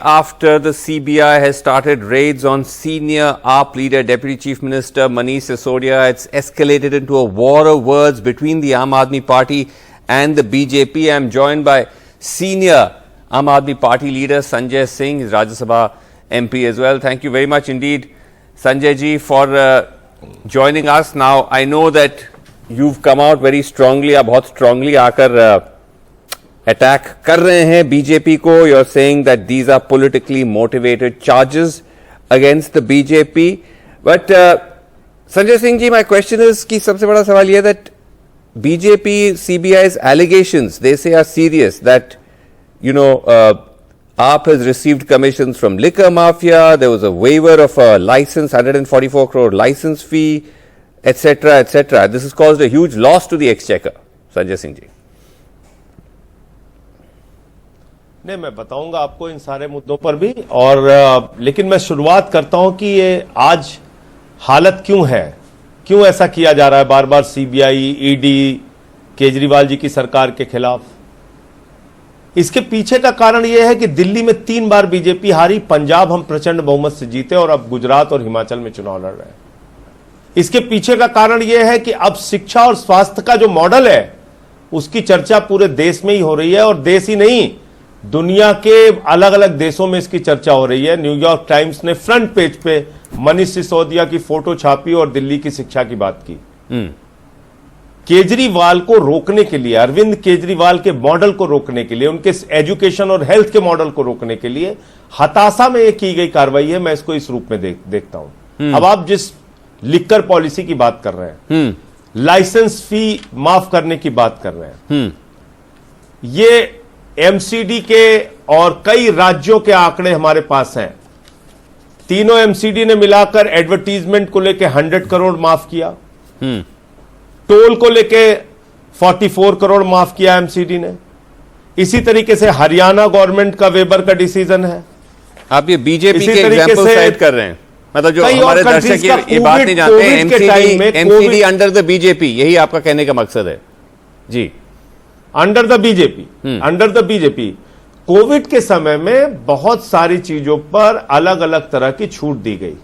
after the CBI has started raids on senior AAP leader, Deputy Chief Minister Manish Sisodia, it's escalated into a war of words between the Aam Aadmi Party and the BJP. I'm joined by senior Aam Aadmi Party leader Sanjay Singh, his Rajya Sabha MP as well. Thank you very much indeed, Sanjay ji, for joining us. Now, I know that you've come out very strongly, आप बहुत strongly आकर attack कर रहे हैं BJP को. You are saying that these are politically motivated charges against the BJP. But Sanjay Singh ji, my question is कि सबसे बड़ा सवाल यह है that BJP CBI's allegations, they say, are serious, that you know AAP has received commissions from liquor mafia, there was a waiver of a license, 144 crore license fee, etc, etc. This has caused a huge loss to the exchequer. Sanjay Singh ji. नहीं, मैं बताऊंगा आपको इन सारे मुद्दों पर भी, और लेकिन मैं शुरुआत करता हूं कि ये आज हालत क्यों है, क्यों ऐसा किया जा रहा है बार बार सीबीआई, ईडी, केजरीवाल जी की सरकार के खिलाफ. इसके पीछे का कारण यह है कि दिल्ली में 3 बार बीजेपी हारी, पंजाब हम प्रचंड बहुमत से जीते और अब गुजरात और हिमाचल में चुनाव लड़ रहे हैं. इसके पीछे का कारण यह है कि अब शिक्षा और स्वास्थ्य का जो मॉडल है उसकी चर्चा पूरे देश में ही हो रही है, और देश ही नहीं, दुनिया के अलग अलग देशों में इसकी चर्चा हो रही है. न्यूयॉर्क टाइम्स ने फ्रंट पेज पे मनीष सिसोदिया की फोटो छापी और दिल्ली की शिक्षा की बात की. केजरीवाल को रोकने के लिए, अरविंद केजरीवाल के मॉडल को रोकने के लिए, उनके एजुकेशन और हेल्थ के मॉडल को रोकने के लिए हताशा में यह की गई कार्रवाई है. मैं इसको इस रूप में देखता हूं. अब आप जिस लिकर पॉलिसी की बात कर रहे हैं, लाइसेंस फी माफ करने की बात कर रहे हैं, ये एमसीडी के और कई राज्यों के आंकड़े हमारे पास हैं. तीनों एमसीडी ने मिलाकर एडवर्टीजमेंट को लेके 100 करोड़ माफ किया, टोल को लेके 44 करोड़ माफ किया एमसीडी ने. इसी तरीके से हरियाणा गवर्नमेंट का वेबर का डिसीजन है. आप ये बीजेपी के एग्जांपल साइड कर रहे हैं, मतलब जो हमारे दर्शक ये बात नहीं जानते, एमसीडी अंडर द बीजेपी, यही आपका कहने का मकसद है जी? अंडर द बीजेपी कोविड के समय में बहुत सारी चीजों पर अलग अलग तरह की छूट दी गई.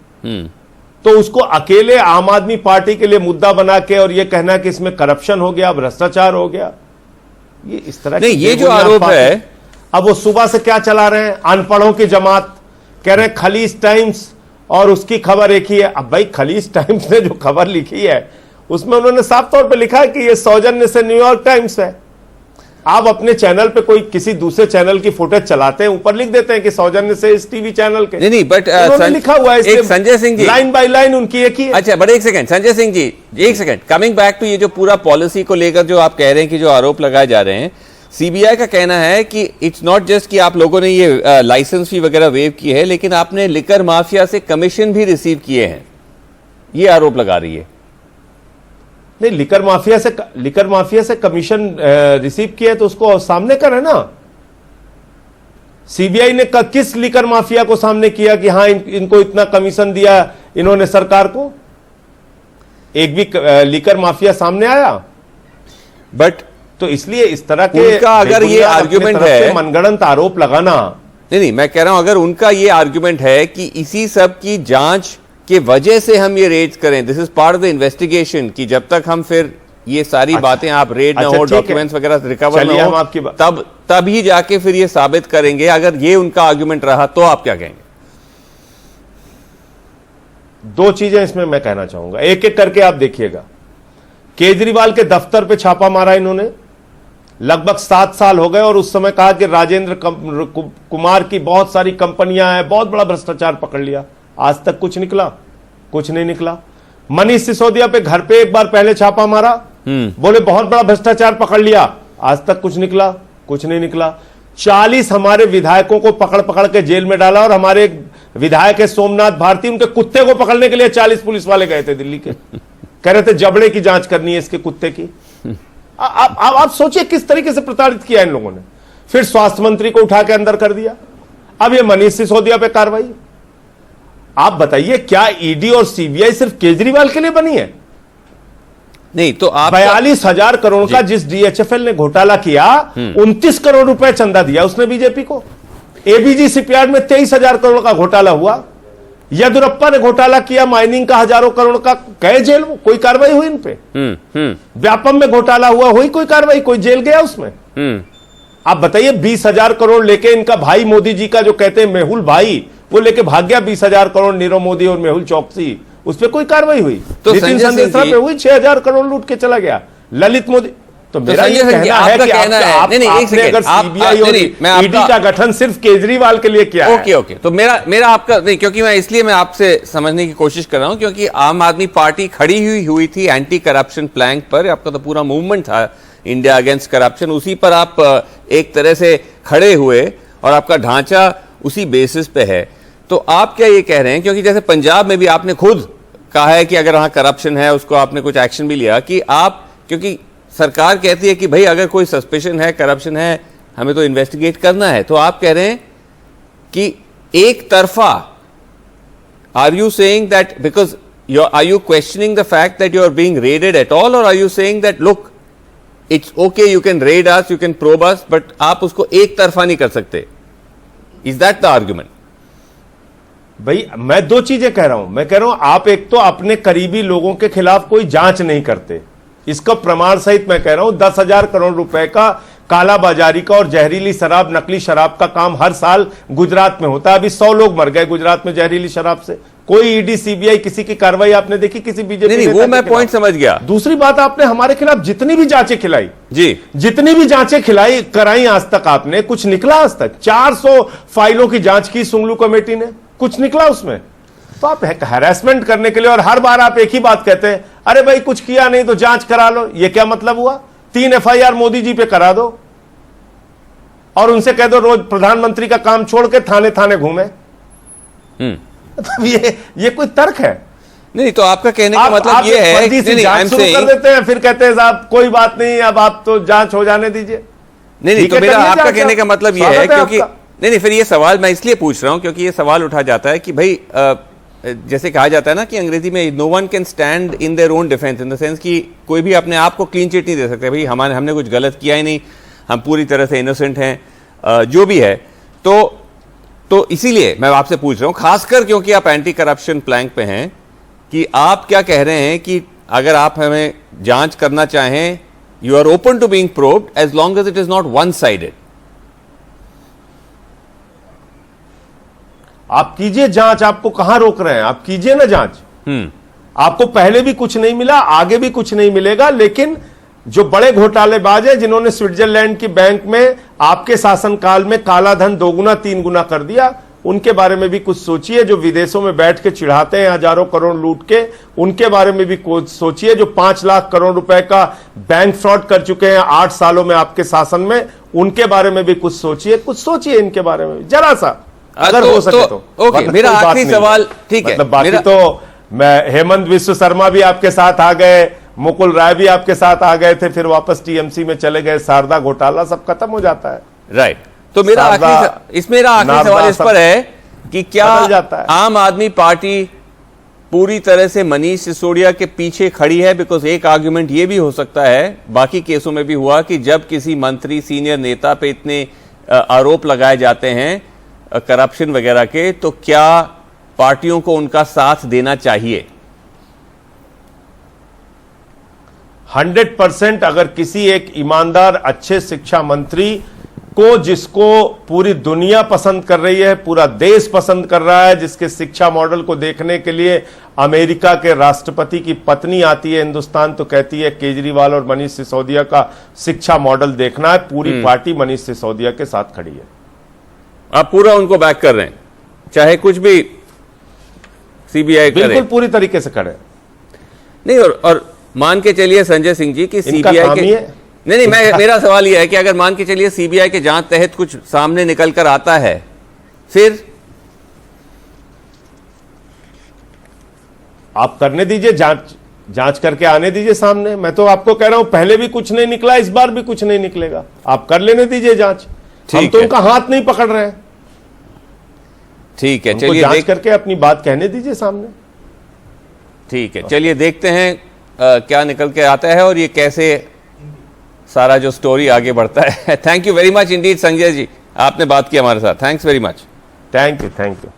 तो उसको अकेले आम आदमी पार्टी के लिए मुद्दा बना के और ये कहना कि इसमें करप्शन हो गया, भ्रष्टाचार हो गया, ये इस तरह नहीं, ये जो आरोप है, अब वो सुबह से क्या चला रहे हैं, अनपढ़ों की जमात, कह रहे हैं खलीज टाइम्स और उसकी खबर एक ही है. अब भाई, खलीज टाइम्स ने जो खबर लिखी है उसमें उन्होंने साफ तौर पर लिखा है कि ये सौजन्य से न्यूयॉर्क टाइम्स है. आप अपने चैनल पे कोई किसी दूसरे चैनल की फुटेज चलाते हैं, ऊपर लिख देते हैं कि सौजन्य से इस टीवी चैनल के. नहीं, बट लिखा हुआ है, एक संजय सिंह जी, लाइन बाय लाइन उनकी एक ही है. अच्छा, बट एक सेकंड संजय सिंह जी, एक सेकंड, कमिंग बैक टू ये जो पूरा पॉलिसी को लेकर जो आप कह रहे हैं कि जो आरोप लगाए जा रहे हैं, सीबीआई का कहना है कि इट्स नॉट जस्ट कि आप लोगों ने ये लाइसेंस फी वगैरह वेव की है, लेकिन आपने लिकर माफिया से कमीशन भी रिसीव किए हैं, ये आरोप लगा रही है. नहीं, लिकर माफिया से कमीशन रिसीव किया है तो उसको सामने करें ना. सीबीआई ने किस लिकर माफिया को सामने किया कि हां इनको इतना कमीशन दिया इन्होंने सरकार को? एक भी लिकर माफिया सामने आया? बट तो इसलिए इस तरह के उनका अगर ये आर्ग्यूमेंट है, मनगढ़ंत आरोप लगाना, नहीं, मैं कह रहा हूं अगर उनका ये आर्ग्यूमेंट है कि इसी सब की जांच की वजह से हम ये रेड करें, this is part of the investigation, कि जब तक हम फिर ये सारी बातें आप रेड ना हो, डॉक्यूमेंट्स वगैरह रिकवर ना हो, तब ही जाके फिर ये साबित करेंगे. अगर ये उनका आर्ग्यूमेंट रहा तो आप क्या कहेंगे? 2 चीजें इसमें मैं कहना चाहूंगा, एक एक करके आप देखिएगा. केजरीवाल के दफ्तर पे छापा मारा इन्होंने, लगभग 7 साल हो गए, और उस समय कहा कि राजेंद्र कुमार की बहुत सारी कंपनियां हैं, बहुत बड़ा भ्रष्टाचार पकड़ लिया. आज तक कुछ नहीं निकला. मनीष सिसोदिया पे घर पे एक बार पहले छापा मारा, बोले बहुत बड़ा भ्रष्टाचार पकड़ लिया, आज तक कुछ नहीं निकला. 40 हमारे विधायकों को पकड़ के जेल में डाला, और हमारे एक विधायक है सोमनाथ भारती, उनके कुत्ते को पकड़ने के लिए 40 पुलिस वाले गए थे दिल्ली के, कह रहे थे जबड़े की जांच करनी है इसके कुत्ते की. आप सोचिए किस तरीके से प्रताड़ित किया इन लोगों ने. फिर स्वास्थ्य मंत्री को उठा के अंदर कर दिया. अब ये मनीष सिसोदिया पे कार्रवाई. आप बताइए, क्या ईडी और सीबीआई सिर्फ केजरीवाल के लिए बनी है? नहीं तो आप 42,000 करोड़ का जिस डीएचएफएल ने घोटाला किया, 29 करोड़ रुपए चंदा दिया उसने बीजेपी को. एबीजी शिपयार्ड में 23,000 करोड़ का घोटाला हुआ। येदियुरप्पा ने घोटाला किया माइनिंग का, हजारों करोड़ का, गए जेल, वो कोई कार्रवाई हुई इन पे। व्यापम में घोटाला हुआ, हुई कोई कार्रवाई, कोई जेल गया उसमें? आप बताइए, 20,000 करोड़ लेके इनका भाई मोदी जी का जो कहते हैं मेहुल भाई, वो लेके भाग गया 20,000 करोड़, नीरव मोदी और मेहुल चौकसी, उस पर कोई कार्रवाई हुई? तो नितिन संदेशा पे हुई, 6,000 करोड़ लूट के चला गया। ललित मोदी, तो मेरा ये कहना है कि आपने अगर सीबीआई और ईडी का गठन सिर्फ केजरीवाल के लिए किया है। ओके, तो मेरा आपका नहीं, क्योंकि मैं आपसे समझने की कोशिश कर रहा हूं, क्योंकि आम आदमी पार्टी खड़ी हुई थी एंटी करप्शन प्लैंक पर। आपका तो पूरा मूवमेंट था इंडिया अगेंस्ट करप्शन, उसी पर आप एक तरह से खड़े हुए और आपका ढांचा उसी बेसिस पे है। तो आप क्या ये कह रहे हैं, क्योंकि जैसे पंजाब में भी आपने खुद कहा है कि अगर वहां करप्शन है उसको आपने कुछ एक्शन भी लिया, कि आप, क्योंकि सरकार कहती है कि भाई अगर कोई सस्पेशन है, करप्शन है, हमें तो इन्वेस्टिगेट करना है, तो आप कह रहे हैं कि एक तरफा, are you saying that because are you questioning the fact that you are being raided at all, or are you saying that look it's okay, you can raid us, you can probe us, but आप उसको एक तरफा नहीं कर सकते? Is that the argument? भाई मैं दो चीजें कह रहा हूं। मैं कह रहा हूं आप एक तो अपने करीबी लोगों के खिलाफ कोई जांच नहीं करते, इसका प्रमाण सहित मैं कह रहा हूं 10,000 करोड़ रुपए का कालाबाजारी का और जहरीली शराब, नकली शराब का काम हर साल गुजरात में होता है। अभी 100 लोग मर गए गुजरात में जहरीली शराब से। कोई ईडी सीबीआई किसी की कार्रवाई आपने देखी किसी बीजेपी? नहीं, वो मैं पॉइंट समझ गया। दूसरी बात, आपने हमारे खिलाफ जितनी भी जांचें खिलाई जी, जितनी भी जांचें खिलाई कराई आज तक, आपने कुछ निकला? आज तक 400 फाइलों की जांच की सुंगलू कमेटी ने, कुछ निकला उसमें? तो आप हैरेसमेंट करने के लिए, और हर बार आप एक ही बात कहते हैं, अरे भाई कुछ किया नहीं तो जांच करा लो। ये क्या मतलब हुआ? 3 FIR मोदी जी पे करा दो और उनसे कह दो रोज प्रधानमंत्री का काम छोड़ के थाने थाने घूमे। ये कोई तर्क है? नहीं, तो आपका कहने का मतलब ये है कि जांच शुरू कर देते हैं, फिर कहते हैं साहब कोई बात नहीं, अब आप तो जांच हो जाने दीजिए। नहीं, तो मेरा आपका कहने का मतलब ये है, क्योंकि नहीं, फिर ये सवाल मैं इसलिए पूछ रहा हूं क्योंकि ये सवाल उठा जाता है कि भाई जैसे कहा जाता है ना कि अंग्रेजी में no one can stand in their own defence, in the sense कि कोई भी अपने आप को क्लीन चिट नहीं दे सकते। भाई हमने कुछ गलत किया ही नहीं, हम पूरी तरह से इनोसेंट हैं, जो भी है। तो इसीलिए मैं आपसे पूछ रहा हूं, खासकर क्योंकि आप एंटी करप्शन प्लैंक पे हैं, कि आप क्या कह रहे हैं कि अगर आप हमें जांच करना चाहें, you are open to being probed as long as it is not one sided. आप कीजिए जांच, आपको कहां रोक रहे हैं? आप कीजिए ना जांच। आपको पहले भी कुछ नहीं मिला, आगे भी कुछ नहीं मिलेगा, लेकिन जो बड़े घोटालेबाज हैं जिन्होंने स्विट्जरलैंड की बैंक में आपके शासनकाल में काला धन 2 गुना 3 गुना कर दिया, उनके बारे में भी कुछ सोचिए। जो विदेशों में बैठ के चिढ़ाते हैं हजारों करोड़ लूट के, उनके बारे में भी कुछ सोचिए। जो 5 लाख करोड़ रुपए का बैंक फ्रॉड कर चुके हैं 8 सालों में आपके शासन में, उनके बारे में भी कुछ सोचिए। कुछ सोचिए इनके बारे में जरा सा, अगर हो सके तो। ओके, मेरा आखिरी सवाल, ठीक है, मतलब बाकी तो मैं, हेमंत विश्व शर्मा भी आपके साथ आ गए, मुकुल राय भी आपके साथ आ गए थे, फिर वापस टीएमसी में चले गए, शारदा घोटाला सब खत्म हो जाता है। राइट, तो मेरा आखिरी सवाल इस पर है कि क्या आम आदमी पार्टी पूरी तरह से मनीष सिसोदिया के पीछे खड़ी है? बिकॉज एक आर्ग्यूमेंट ये भी हो सकता है, बाकी केसों में भी हुआ, कि जब किसी मंत्री सीनियर नेता पे इतने आरोप लगाए जाते हैं करप्शन वगैरह के, तो क्या पार्टियों को उनका साथ देना चाहिए? 100% अगर किसी एक ईमानदार अच्छे शिक्षा मंत्री को, जिसको पूरी दुनिया पसंद कर रही है, पूरा देश पसंद कर रहा है, जिसके शिक्षा मॉडल को देखने के लिए अमेरिका के राष्ट्रपति की पत्नी आती है हिंदुस्तान, तो कहती है केजरीवाल और मनीष सिसोदिया का शिक्षा मॉडल देखना है, पूरी पार्टी मनीष सिसोदिया के साथ खड़ी है। आप पूरा उनको बैक कर रहे हैं, चाहे कुछ भी सीबीआई करे? बिल्कुल पूरी तरीके से खड़े। नहीं, और मान के चलिए संजय सिंह जी की सीबीआई के, नहीं, मेरा सवाल यह है कि अगर मान के चलिए सीबीआई के जांच तहत कुछ सामने निकल कर आता है, फिर आप करने दीजिए जांच करके आने दीजिए सामने। मैं तो आपको कह रहा हूं, पहले भी कुछ नहीं निकला, इस बार भी कुछ नहीं निकलेगा, आप कर लेने दीजिए जांच। हम तो उनका हाथ नहीं पकड़ रहे हैं। ठीक है, चलिए जांच करके अपनी बात कहने दीजिए सामने। ठीक है, चलिए देखते हैं क्या निकल के आता है और ये कैसे सारा जो स्टोरी आगे बढ़ता है। Thank you very much indeed Sanjay ji, आपने बात की हमारे साथ, thanks very much. Thank you, thank you.